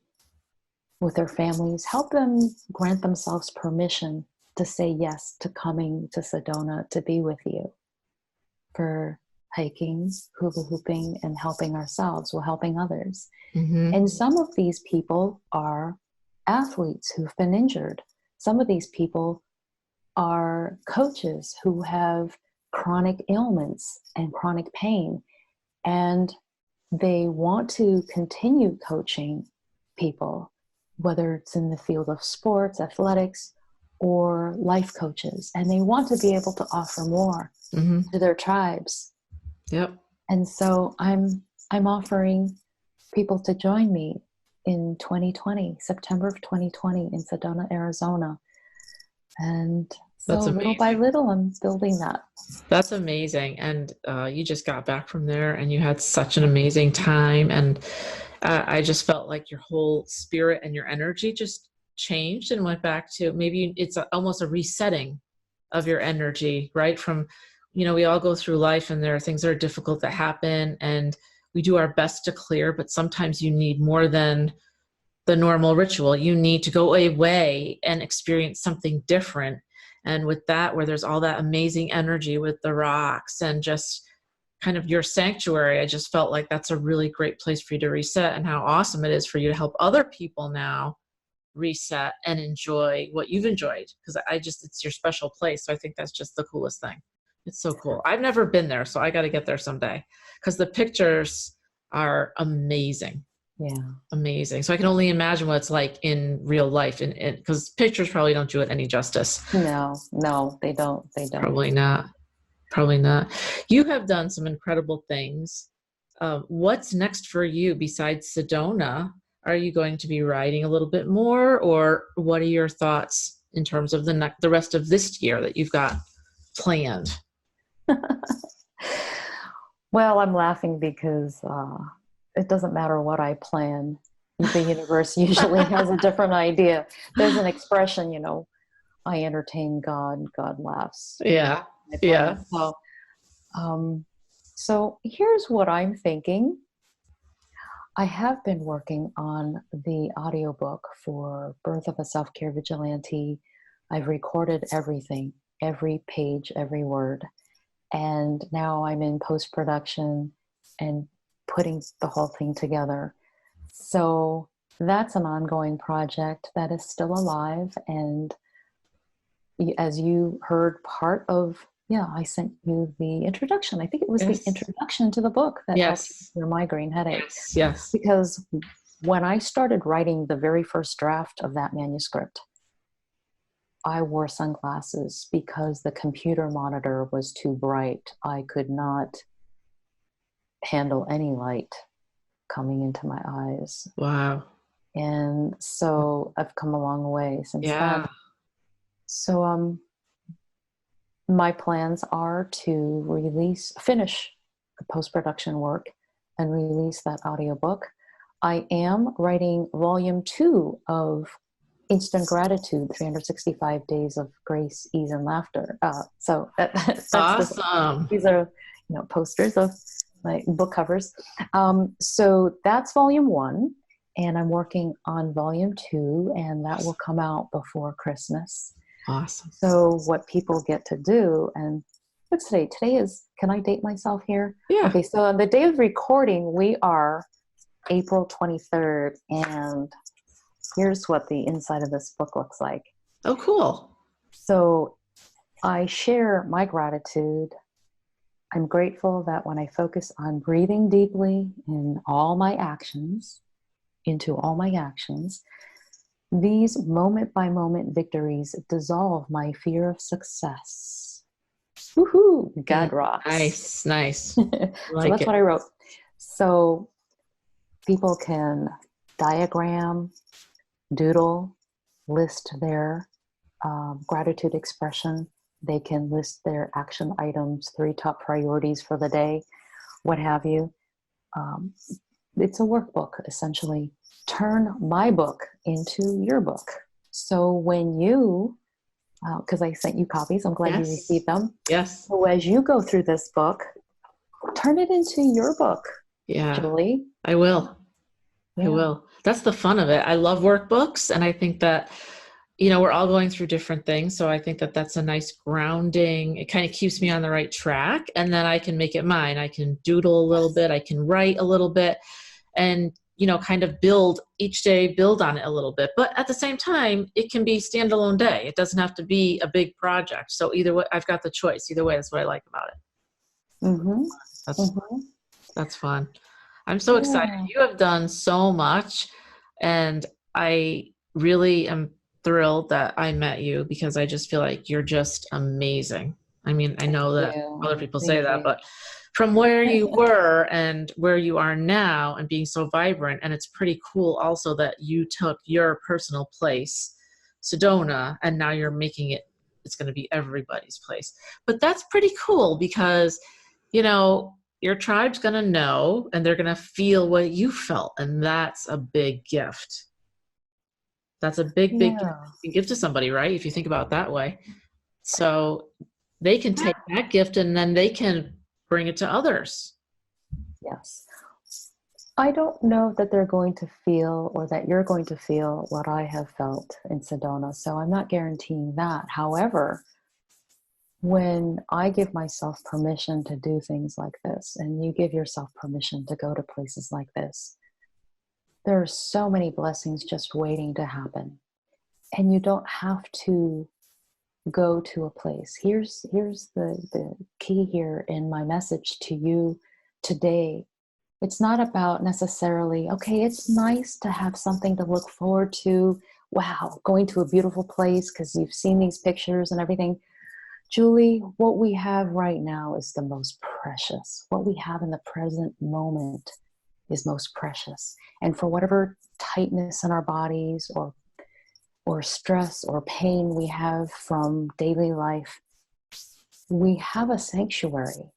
with their families. Help them grant themselves permission to say yes to coming to Sedona to be with you for hiking, hula hooping, and helping ourselves while helping others. Mm-hmm. And some of these people are athletes who've been injured. Some of these people are coaches who have chronic ailments and chronic pain, and they want to continue coaching people, whether it's in the field of sports, athletics, or life coaches, and they want to be able to offer more to their tribes. Yep. And so I'm offering people to join me in 2020, September of 2020 in Sedona, Arizona. And so little by little, I'm building that. That's amazing. And you just got back from there and you had such an amazing time. And I just felt like your whole spirit and your energy just changed and went back to, maybe it's almost a resetting of your energy, right? From, you know, we all go through life and there are things that are difficult that happen and we do our best to clear, but sometimes you need more than the normal ritual. You need to go away and experience something different. And with that, where there's all that amazing energy with the rocks and just kind of your sanctuary, I just felt like that's a really great place for you to reset, and how awesome it is for you to help other people now reset and enjoy what you've enjoyed. Because it's your special place. So I think that's just the coolest thing. It's so cool. I've never been there, so I got to get there someday because the pictures are amazing. Yeah. Amazing. So I can only imagine what it's like in real life, and because pictures probably don't do it any justice. No, they don't. They don't. Probably not. Probably not. You have done some incredible things. What's next for you besides Sedona? Are you going to be writing a little bit more, or what are your thoughts in terms of the rest of this year that you've got planned? Well, I'm laughing because it doesn't matter what I plan. The universe usually has a different idea. There's an expression, I entertain God, God laughs. Yeah. I Yeah. plan. So here's what I'm thinking. I have been working on the audiobook for Birth of a Self-Care Vigilante. I've recorded everything, every page, every word. And now I'm in post-production and putting the whole thing together. So that's an ongoing project that is still alive. And as you heard, I sent you the introduction. I think it was Yes. the introduction to the book that helped Yes. your migraine headache. Yes. Yes. Because when I started writing the very first draft of that manuscript, I wore sunglasses because the computer monitor was too bright. I could not handle any light coming into my eyes. Wow. And so I've come a long way since then. So my plans are to finish the post-production work and release that audiobook. I am writing volume 2 of Instant Gratitude, 365 Days of Grace, Ease, and Laughter. So that's Awesome. these are posters of my book covers. So that's volume 1, and I'm working on volume 2, and that will come out before Christmas. Awesome. So what people get to do, and what's today? Today is, can I date myself here? Yeah. Okay, so on the day of recording, we are April 23rd, and here's what the inside of this book looks like. Oh, cool. So I share my gratitude. I'm grateful that when I focus on breathing deeply into all my actions, these moment-by-moment victories dissolve my fear of success. Woohoo! God rocks. Nice. So that's what I wrote. So people can diagram, doodle, list their gratitude expression. They can list their action items, 3 top priorities for the day, what have you. It's a workbook, essentially. Turn my book into your book. So when you, because I sent you copies, I'm glad you received them. Yes. So as you go through this book, turn it into your book. Yeah. Julie. I will. Yeah. I will. That's the fun of it. I love workbooks, and I think that, we're all going through different things. So I think that that's a nice grounding. It kind of keeps me on the right track, and then I can make it mine. I can doodle a little bit. I can write a little bit, and kind of build on it a little bit. But at the same time, it can be standalone day. It doesn't have to be a big project. So either way, I've got the choice. Either way, that's what I like about it. Mm-hmm. That's fun. I'm so excited. You have done so much, and I really am thrilled that I met you, because I just feel like you're just amazing. I mean, I know that other people say that, but from where you were and where you are now and being so vibrant, and it's pretty cool also that you took your personal place, Sedona, and now you're making it's going to be everybody's place. But that's pretty cool because, your tribe's going to know, and they're going to feel what you felt. And that's a big gift. That's a big gift you give to somebody, right? If you think about it that way. So they can take that gift and then they can bring it to others. Yes. I don't know that they're going to feel, or that you're going to feel, what I have felt in Sedona. So I'm not guaranteeing that. However, when I give myself permission to do things like this, and you give yourself permission to go to places like this, there are so many blessings just waiting to happen. And you don't have to go to a place. Here's the key here in my message to you today. It's not about necessarily, okay, it's nice to have something to look forward to. Wow, going to a beautiful place because you've seen these pictures and everything. Julie, what we have right now is the most precious. What we have in the present moment is most precious. And for whatever tightness in our bodies or stress or pain we have from daily life, we have a sanctuary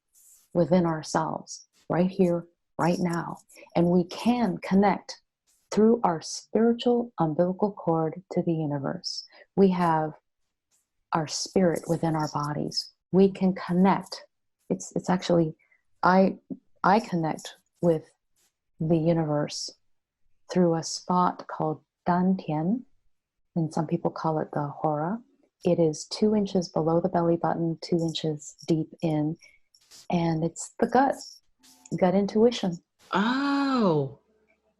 within ourselves right here, right now. And we can connect through our spiritual umbilical cord to the universe. We have our spirit within our bodies. We can connect. It's actually, I connect with the universe through a spot called Dantian, and some people call it the hora. It is 2 inches below the belly button, 2 inches deep in, and it's the gut intuition. Oh,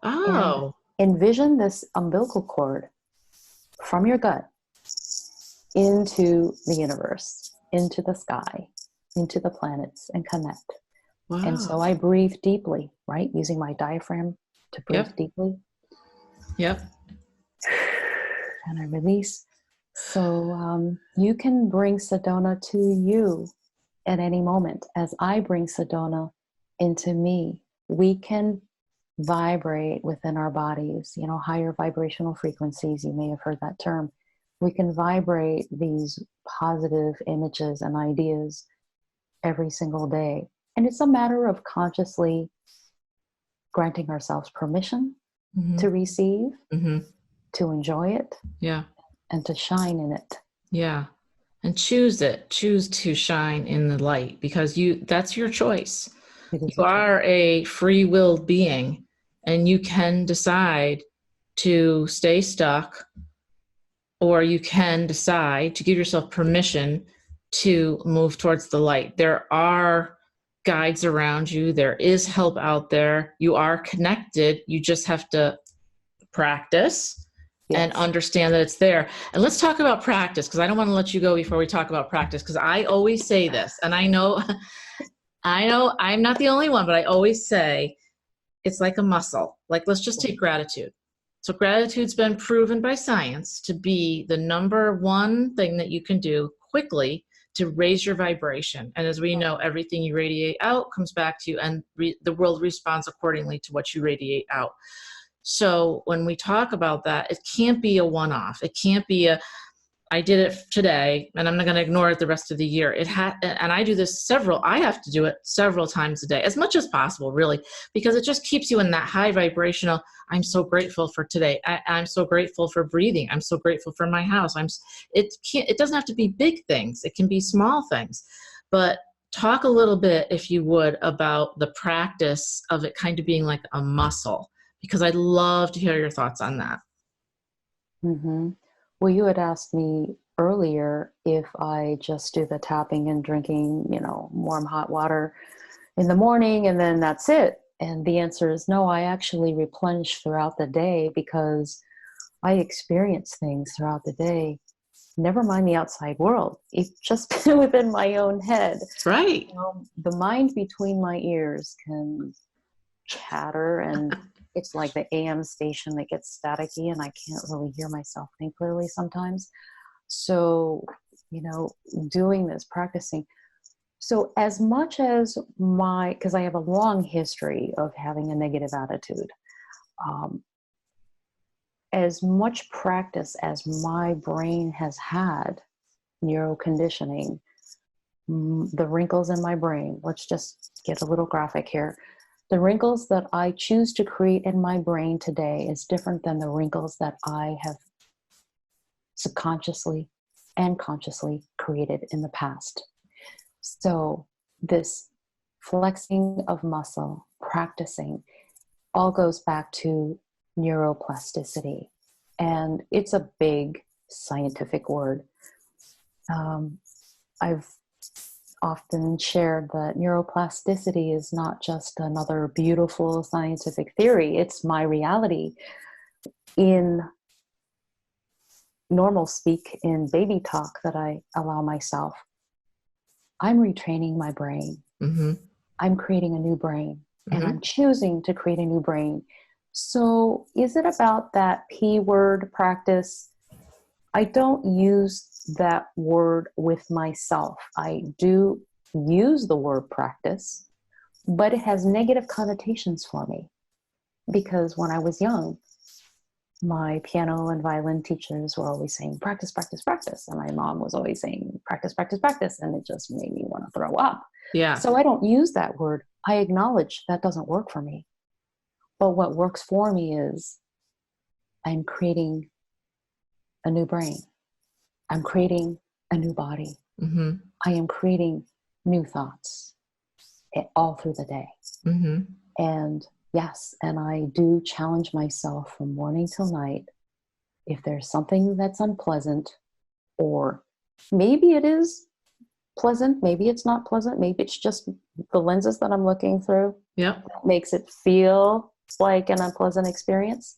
And oh, envision this umbilical cord from your gut into the universe, into the sky, into the planets, and connect. And so wow. I breathe deeply, right? Using my diaphragm to breathe Yep, deeply. yep. And I release. So you can bring Sedona to you at any moment. As I bring Sedona into me, we can vibrate within our bodies, higher vibrational frequencies. You may have heard that term. We can vibrate these positive images and ideas every single day. And it's a matter of consciously granting ourselves permission to receive, to enjoy it, Yeah, and to shine in it. yeah. And choose it. Choose to shine in the light because that's your choice. It is You a choice. are a free-willed being and you can decide to stay stuck, or you can decide to give yourself permission to move towards the light. There are guides around you. There is help out there. You are connected. You just have to practice and Yes. understand that it's there. And let's talk about practice, because I don't want to let you go before we talk about practice, because I always say this, and I know I'm not the only one, but I always say it's like a muscle. Like, let's just take gratitude. So gratitude's been proven by science to be the number one thing that you can do quickly to raise your vibration. And as we know, everything you radiate out comes back to you, and the world responds accordingly to what you radiate out. So when we talk about that, it can't be a one-off. It can't be I did it today and I'm not going to ignore it the rest of the year. And I do this I have to do it several times a day, as much as possible, really, because it just keeps you in that high vibrational. I'm so grateful for today. I'm so grateful for breathing. I'm so grateful for my house. It doesn't have to be big things. It can be small things, but talk a little bit, if you would, about the practice of it kind of being like a muscle, because I'd love to hear your thoughts on that. Mm-hmm. Well, you had asked me earlier if I just do the tapping and drinking, warm hot water in the morning and then that's it. And the answer is no, I actually replenish throughout the day because I experience things throughout the day. Never mind the outside world. It's just within my own head. Right. The mind between my ears can chatter, and it's like the AM station that gets staticky and I can't really hear myself think clearly sometimes. So, doing this, practicing. So as much as because I have a long history of having a negative attitude, as much practice as my brain has had, neuroconditioning, the wrinkles in my brain, let's just get a little graphic here. The wrinkles that I choose to create in my brain today is different than the wrinkles that I have subconsciously and consciously created in the past. So this flexing of muscle, practicing, all goes back to neuroplasticity. And it's a big scientific word. I've often shared that neuroplasticity is not just another beautiful scientific theory. It's my reality in normal speak in baby talk that I allow myself, I'm retraining my brain. Mm-hmm. I'm creating a new brain, and Mm-hmm. I'm choosing to create a new brain. So is it about that P word practice? I don't use that word with myself. I do use the word practice, but it has negative connotations for me because when I was young, my piano and violin teachers were always saying, practice, practice, practice. And my mom was always saying, practice, practice, practice. And it just made me want to throw up. Yeah. So I don't use that word. I acknowledge that doesn't work for me. But what works for me is I'm creating a new brain. I'm creating a new body. Mm-hmm. I am creating new thoughts all through the day. Mm-hmm. And yes, and I do challenge myself from morning till night. If there's something that's unpleasant, or maybe it is pleasant, maybe it's not pleasant, maybe it's just the lenses that I'm looking through Yep. that makes it feel like an unpleasant experience.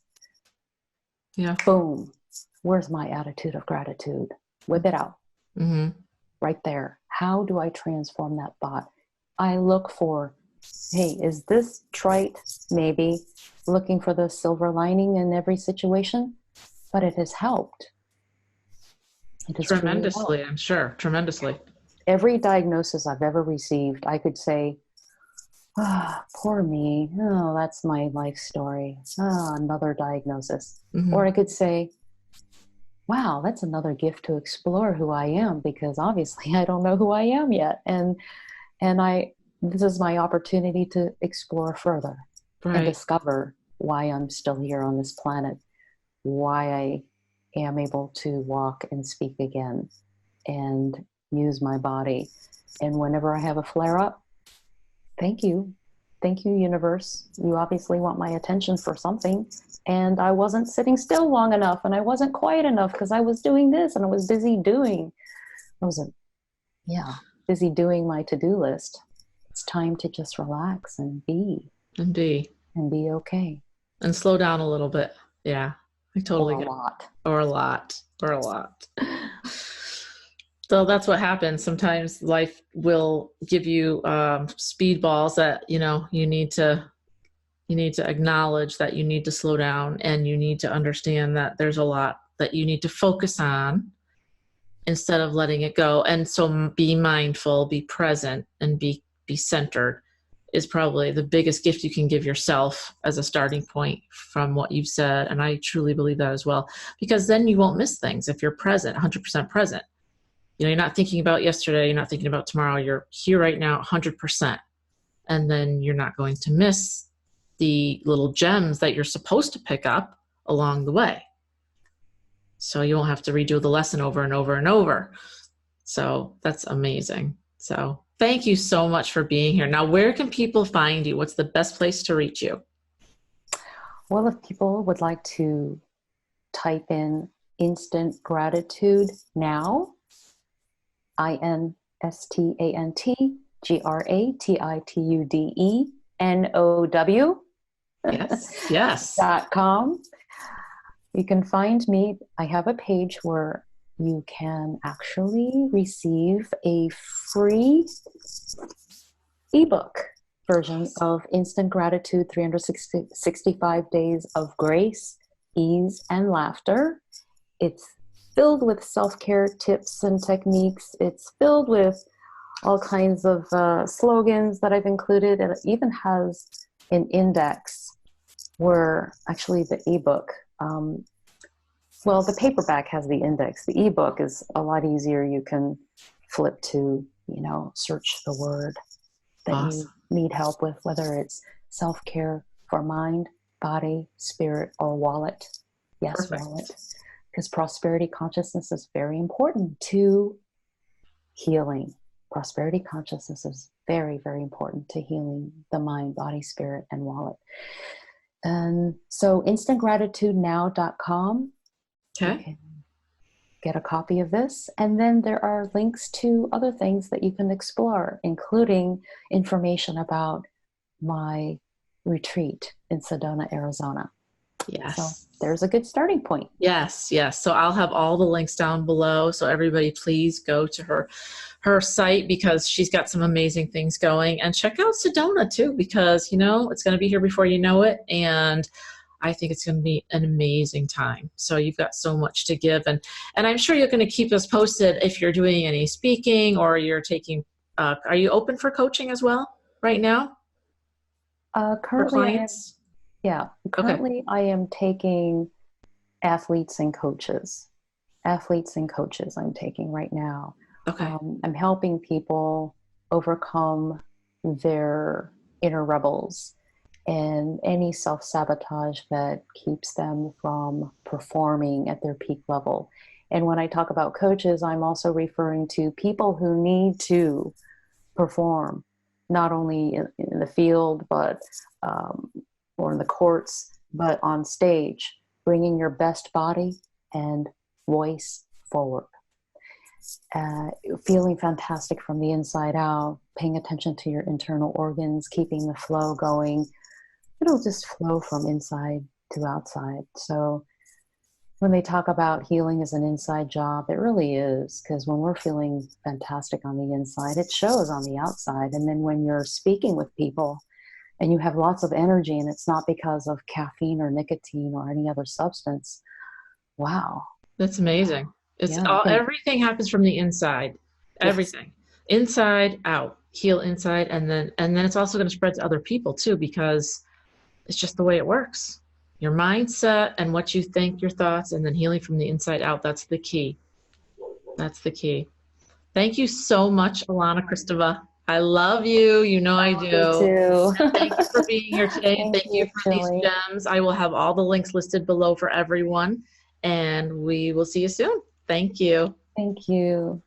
Yeah. Boom. Where's my attitude of gratitude? Whip it out. Mm-hmm. Right there. How do I transform that thought? I look for, hey, is this trite? Maybe looking for the silver lining in every situation, but it has helped. It has truly helped. Tremendously, I'm sure. Tremendously. Every diagnosis I've ever received, I could say, ah, poor me. Oh, that's my life story. Ah, another diagnosis. Mm-hmm. Or I could say, wow, that's another gift to explore who I am, because obviously I don't know who I am yet. And this is my opportunity to explore further and Right. discover why I'm still here on this planet, why I am able to walk and speak again and use my body. And whenever I have a flare up, thank you. Thank you, universe. You obviously want my attention for something. And I wasn't sitting still long enough, and I wasn't quiet enough because I was doing this and I was busy doing. I wasn't, busy doing my to-do list. It's time to just relax and be okay. And slow down a little bit. Yeah. I totally Or a get it. lot. Or a lot. So that's what happens. Sometimes life will give you speedballs that, you need to acknowledge that you need to slow down, and you need to understand that there's a lot that you need to focus on instead of letting it go. And so be mindful, be present, and be centered is probably the biggest gift you can give yourself as a starting point from what you've said. And I truly believe that as well, because then you won't miss things if you're present, 100% present. You're not thinking about yesterday, you're not thinking about tomorrow, you're here right now, 100%. And then you're not going to miss the little gems that you're supposed to pick up along the way. So you won't have to redo the lesson over and over and over. So that's amazing. So thank you so much for being here. Now, where can people find you? What's the best place to reach you? Well, if people would like to type in instant gratitude now, INSTANTGRATITUDENOW. Yes. .com. You can find me. I have a page where you can actually receive a free ebook version of Instant Gratitude 365 Days of Grace, Ease, and Laughter. It's filled with self-care tips and techniques. It's filled with all kinds of slogans that I've included, and it even has an index where actually the ebook, the paperback has the index. The ebook is a lot easier. You can flip to, search the word that Awesome. You need help with, whether it's self-care for mind, body, spirit, or wallet. Yes, Perfect. Wallet. Because prosperity consciousness is very important to healing. Prosperity consciousness is very, very important to healing the mind, body, spirit, and wallet. And so instantgratitudenow.com. Okay. You can get a copy of this. And then there are links to other things that you can explore, including information about my retreat in Sedona, Arizona. So Yes. there's a good starting point. Yes, yes. So I'll have all the links down below. So everybody, please go to her site because she's got some amazing things going. And check out Sedona too, because it's going to be here before you know it. And I think it's going to be an amazing time. So you've got so much to give, and I'm sure you're going to keep us posted if you're doing any speaking or you're taking. Are you open for coaching as well right now? For Currently, clients? currently I am taking athletes and coaches. Athletes and coaches I'm taking right now. Okay. I'm helping people overcome their inner rebels and any self-sabotage that keeps them from performing at their peak level. And when I talk about coaches, I'm also referring to people who need to perform, not only in the field, but or in the courts, but on stage, bringing your best body and voice forward. Feeling fantastic from the inside out, paying attention to your internal organs, keeping the flow going. It'll just flow from inside to outside. So when they talk about healing as an inside job, it really is, because when we're feeling fantastic on the inside, it shows on the outside. And then when you're speaking with people and you have lots of energy and it's not because of caffeine or nicotine or any other substance, wow. That's amazing. It's Yeah, everything happens from the inside. Everything. Inside out. Heal inside, and then it's also going to spread to other people too, because it's just the way it works. Your mindset and what you think, your thoughts, and then healing from the inside out. That's the key. That's the key. Thank you so much, Ilana Kristeva. I love you. You know I do. You too. And thank you for being here today. Thank Thank you for Julie. these gems. I will have all the links listed below for everyone, and we will see you soon. Thank you. Thank you.